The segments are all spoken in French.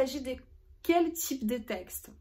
s'agit de quel type de texte?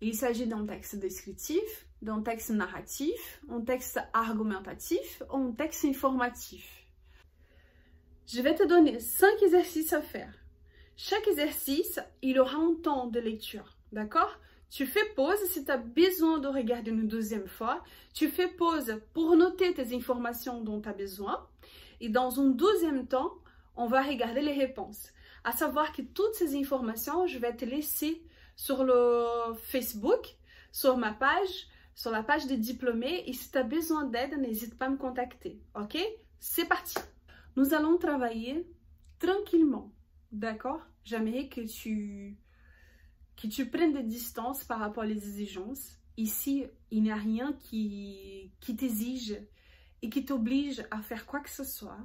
Il s'agit d'un texte descriptif, d'un texte narratif, un texte argumentatif ou un texte informatif. Je vais te donner 5 exercices à faire. Chaque exercice, il aura un temps de lecture, d'accord? Tu fais pause si tu as besoin de regarder une deuxième fois. Tu fais pause pour noter tes informations dont tu as besoin. Et dans un deuxième temps, on va regarder les réponses. À savoir que toutes ces informations, je vais te laisser sur le Facebook, sur ma page, sur la page des diplômés. Et si tu as besoin d'aide, n'hésite pas à me contacter. Ok? C'est parti! Nous allons travailler tranquillement. D'accord? J'aimerais que tu prennes des distances par rapport aux exigences. Ici, il n'y a rien qui t'exige et qui t'oblige à faire quoi que ce soit.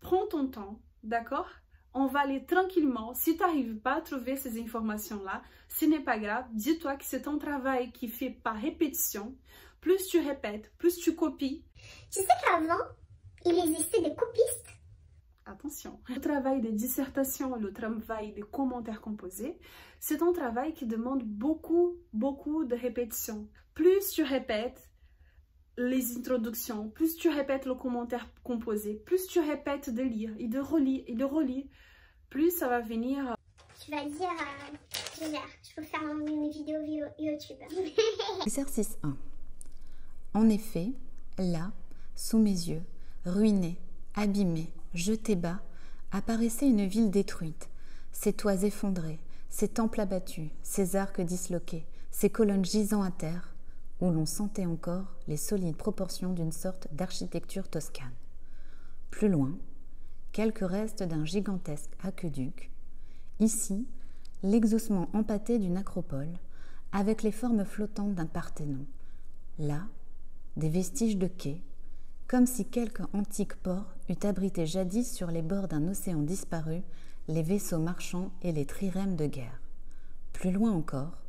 Prends ton temps, d'accord? On va aller tranquillement. Si tu n'arrives pas à trouver ces informations-là, ce n'est pas grave. Dis-toi que c'est un travail qui fait par répétition. Plus tu répètes, plus tu copies. Tu sais qu'avant, il existait des copistes. Attention, le travail de dissertation, le travail de commentaires composés, c'est un travail qui demande beaucoup de répétition. Plus tu répètes les introductions, plus tu répètes le commentaire composé, plus tu répètes de lire et de relire, plus ça va venir. Tu vas dire, je peux faire une vidéo YouTube. Exercice 1. En effet, là, sous mes yeux, ruinée, abîmée, jetée bas, apparaissait une ville détruite, ses toits effondrés, ses temples abattus, ses arcs disloqués, ses colonnes gisant à terre, où l'on sentait encore les solides proportions d'une sorte d'architecture toscane. Plus loin, quelques restes d'un gigantesque aqueduc, ici, l'exhaussement empâté d'une acropole, avec les formes flottantes d'un Parthénon, là, des vestiges de quais, comme si quelque antique port eût abrité jadis sur les bords d'un océan disparu les vaisseaux marchands et les trirèmes de guerre. Plus loin encore,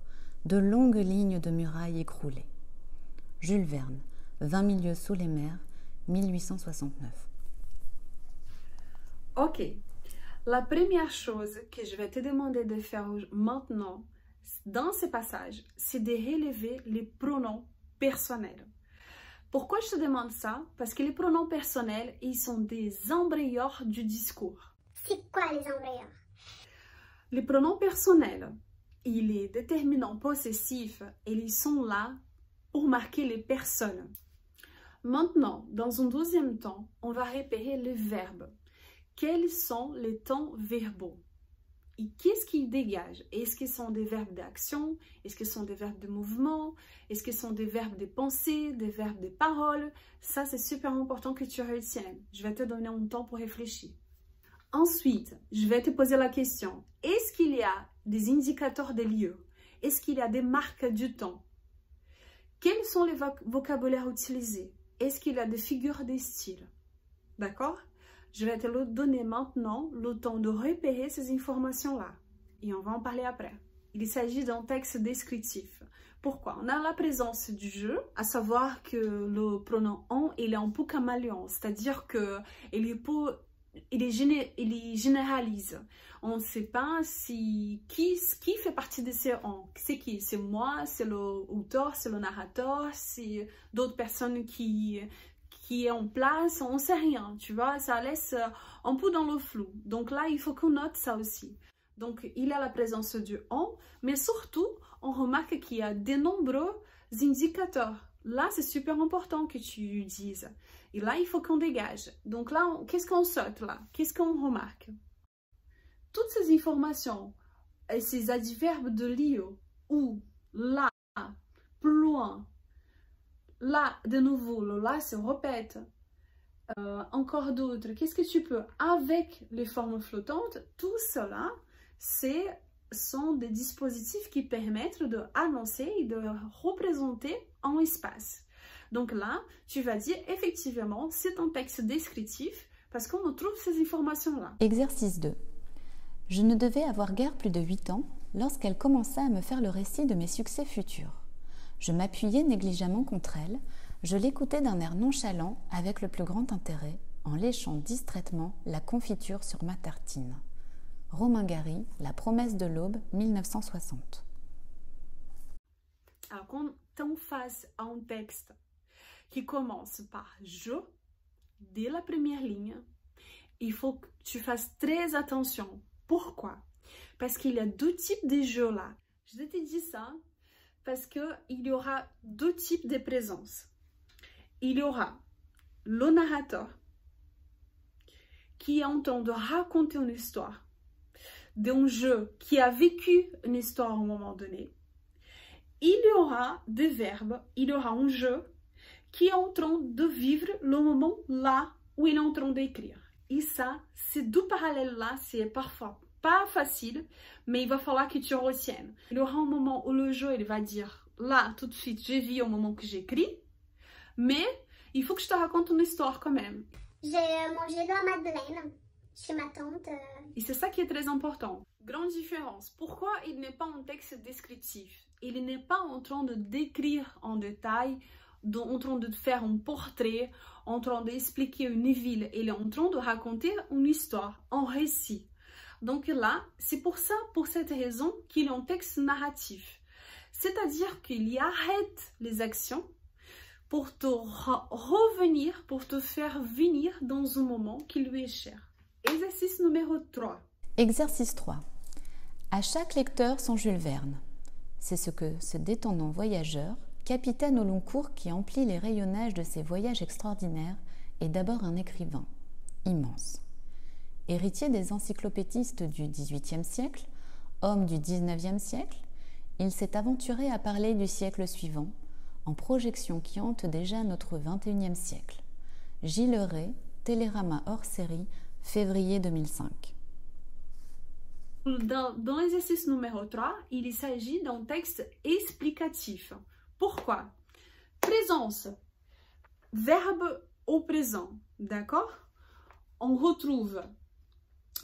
de longues lignes de murailles écroulées. Jules Verne, 20 milieux sous les mers, 1869. Ok, la première chose que je vais te demander de faire maintenant, dans ce passage, c'est de relever les pronoms personnels. Pourquoi je te demande ça? Parce que les pronoms personnels, ils sont des embrayeurs du discours. C'est quoi les embrayeurs? Les pronoms personnels et les déterminants possessifs, ils sont là pour marquer les personnes. Maintenant, dans un deuxième temps, on va repérer les verbes. Quels sont les temps verbaux? Et qu'est-ce qu'ils dégagent? Est-ce qu'ils sont des verbes d'action? Est-ce qu'ils sont des verbes de mouvement? Est-ce qu'ils sont des verbes de pensée, des verbes de parole? Ça, c'est super important que tu retiennes. Je vais te donner un temps pour réfléchir. Ensuite, je vais te poser la question. Est-ce qu'il y a des indicateurs de lieu? Est-ce qu'il y a des marques du temps? Quels sont les vocabulaires utilisés? Est-ce qu'il y a des figures de style? D'accord? Je vais te le donner maintenant, le temps de repérer ces informations-là. Et on va en parler après. Il s'agit d'un texte descriptif. Pourquoi? On a la présence du jeu, à savoir que le pronom « on » il est un peu caméléon, c'est-à-dire il généralise. On ne sait pas qui fait partie de ces « on ». C'est qui? C'est moi, c'est l'auteur, c'est le narrateur, c'est d'autres personnes qui est en place, on ne sait rien, tu vois, ça laisse un peu dans le flou. Donc là, il faut qu'on note ça aussi. Donc, il y a la présence du « on », mais surtout, on remarque qu'il y a de nombreux indicateurs. Là, c'est super important que tu dises. Et là, il faut qu'on dégage. Donc là, qu'est-ce qu'on saute là? Qu'est-ce qu'on remarque? Toutes ces informations, et ces adverbes de lieu, où, là, plus loin, là, de nouveau, le là se répète. Encore d'autres. Qu'est-ce que tu peux? Avec les formes flottantes, tout cela, sont des dispositifs qui permettent d'annoncer et de représenter un espace. Donc là, tu vas dire effectivement, c'est un texte descriptif parce qu'on trouve ces informations-là. Exercice 2. Je ne devais avoir guère plus de 8 ans lorsqu'elle commença à me faire le récit de mes succès futurs. Je m'appuyais négligemment contre elle, je l'écoutais d'un air nonchalant avec le plus grand intérêt, en léchant distraitement la confiture sur ma tartine. Romain Gary, La promesse de l'aube, 1960. Alors, quand on face un texte qui commence par « je », dès la première ligne, il faut que tu fasses très attention. Pourquoi? Parce qu'il y a deux types de jeux là. Je te dis ça parce qu'il y aura deux types de présence. Il y aura le narrateur qui est en train de raconter une histoire d'un jeu qui a vécu une histoire à un moment donné. Il y aura des verbes, il y aura un jeu qui est en train de vivre le moment là où il est en train d'écrire. Et ça, ces deux parallèles-là, c'est parfois pas facile, mais il va falloir que tu retiennes. Il y aura un moment où le jeu, il va dire, là, tout de suite, j'ai vu au moment que j'écris, mais il faut que je te raconte une histoire quand même. J'ai mangé de la madeleine chez ma tante. Et c'est ça qui est très important. Grande différence. Pourquoi il n'est pas un texte descriptif? Il n'est pas en train de décrire en détail, en train de faire un portrait, en train d'expliquer une ville. Il est en train de raconter une histoire, un récit. Donc là, c'est pour ça, pour cette raison, qu'il est un texte narratif. C'est-à-dire qu'il arrête les actions pour te revenir, pour te faire venir dans un moment qui lui est cher. Exercice numéro 3. Exercice 3. À chaque lecteur son Jules Verne. C'est ce que ce détendant voyageur, capitaine au long cours qui emplit les rayonnages de ses voyages extraordinaires, est d'abord un écrivain, immense. Héritier des encyclopédistes du XVIIIe siècle, homme du XIXe siècle, il s'est aventuré à parler du siècle suivant, en projection qui hante déjà notre XXIe siècle. Gilles Ray, Télérama hors série, février 2005. Dans l'exercice numéro 3, il s'agit d'un texte explicatif. Pourquoi? Présence, verbe au présent, d'accord? On retrouve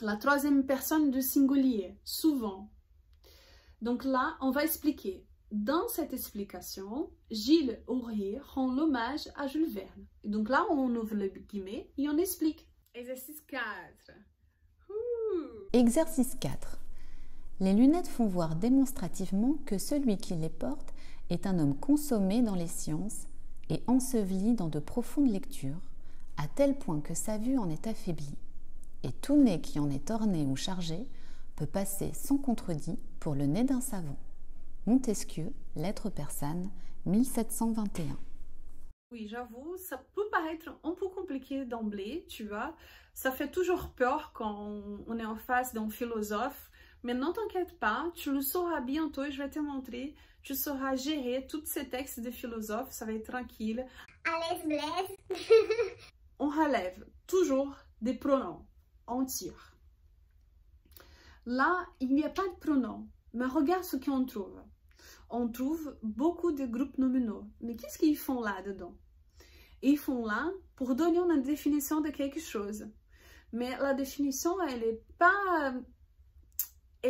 la troisième personne du singulier, souvent. Donc là, on va expliquer. Dans cette explication, Gilles Ray rend l'hommage à Jules Verne. Et donc là, on ouvre le guillemets et on explique. Exercice 4. Exercice 4. Les lunettes font voir démonstrativement que celui qui les porte est un homme consommé dans les sciences et enseveli dans de profondes lectures, à tel point que sa vue en est affaiblie, et tout nez qui en est orné ou chargé peut passer sans contredit pour le nez d'un savant. Montesquieu, Lettres persanes, 1721. Oui, j'avoue, ça peut paraître un peu compliqué d'emblée, tu vois. Ça fait toujours peur quand on est en face d'un philosophe. Mais ne t'inquiète pas, tu le sauras bientôt et je vais te montrer. Tu sauras gérer tous ces textes de philosophes, ça va être tranquille. À l'aise, Blaise. On relève toujours des pronoms. On tire. Là, il n'y a pas de pronoms. Mais regarde ce qu'on trouve. On trouve beaucoup de groupes nominaux. Mais qu'est-ce qu'ils font là-dedans? Ils font là pour donner une définition de quelque chose. Mais la définition, elle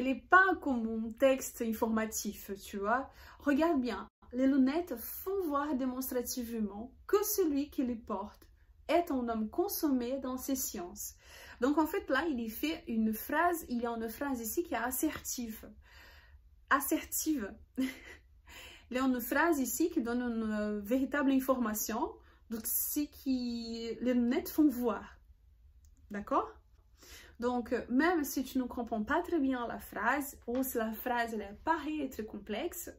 n'est pas comme un texte informatif, tu vois. Regarde bien. Les lunettes font voir démonstrativement que celui qui les porte est un homme consommé dans ses sciences. Donc en fait là, il y fait une phrase, il y a une phrase ici qui est assertive. Assertive. Il y a une phrase ici qui donne une véritable information. Donc c'est que les lunettes font voir. D'accord? Donc même si tu ne comprends pas très bien la phrase, ou si la phrase elle paraît être complexe,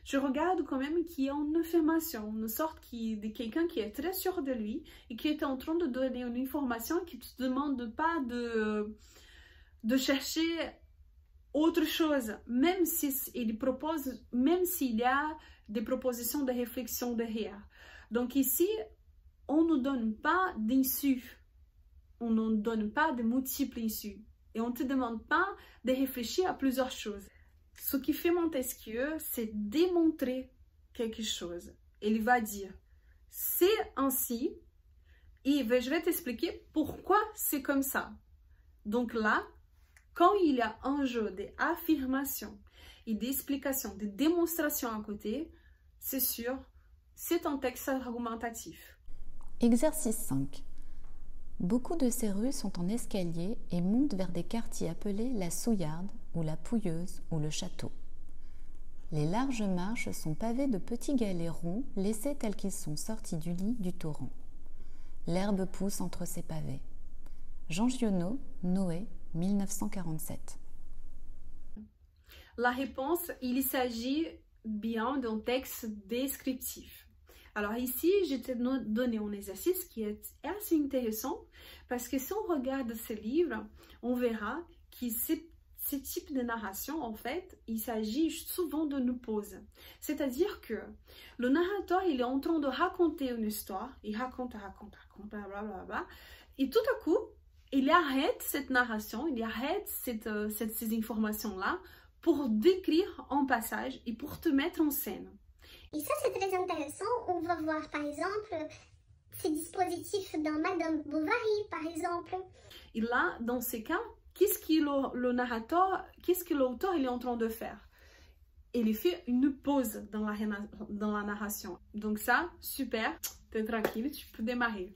je regarde quand même qu'il y a une affirmation, une sorte de quelqu'un qui est très sûr de lui et qui est en train de donner une information qui ne te demande pas de chercher autre chose, même s'il y a des propositions de réflexion derrière. Donc ici, on ne donne pas d'insu, on ne donne pas de multiples insus et on ne te demande pas de réfléchir à plusieurs choses. Ce qui fait Montesquieu, c'est démontrer quelque chose. Il va dire, c'est ainsi, et je vais t'expliquer pourquoi c'est comme ça. Donc là, quand il y a un jeu d'affirmation et d'explication, de démonstration à côté, c'est sûr, c'est un texte argumentatif. Exercice 5. Beaucoup de ces rues sont en escalier et montent vers des quartiers appelés la Souillarde ou la Pouilleuse ou le Château. Les larges marches sont pavées de petits galets ronds laissés tels qu'ils sont sortis du lit du torrent. L'herbe pousse entre ces pavés. Jean Giono, Noé, 1947. La réponse, il s'agit bien d'un texte descriptif. Alors ici, je t'ai donné un exercice qui est assez intéressant parce que si on regarde ce livre, on verra que ce type de narration, en fait, il s'agit souvent d'une pause. C'est-à-dire que le narrateur, il est en train de raconter une histoire, il raconte, blablabla, et tout à coup, il arrête cette narration, il arrête ces informations-là pour décrire un passage et pour te mettre en scène. Et ça, c'est très intéressant. On va voir, par exemple, ces dispositifs dans Madame Bovary, par exemple. Et là, dans ces cas, qu'est-ce que l'auteur est en train de faire? Il fait une pause dans la narration. Donc ça, super, t'es tranquille, tu peux démarrer.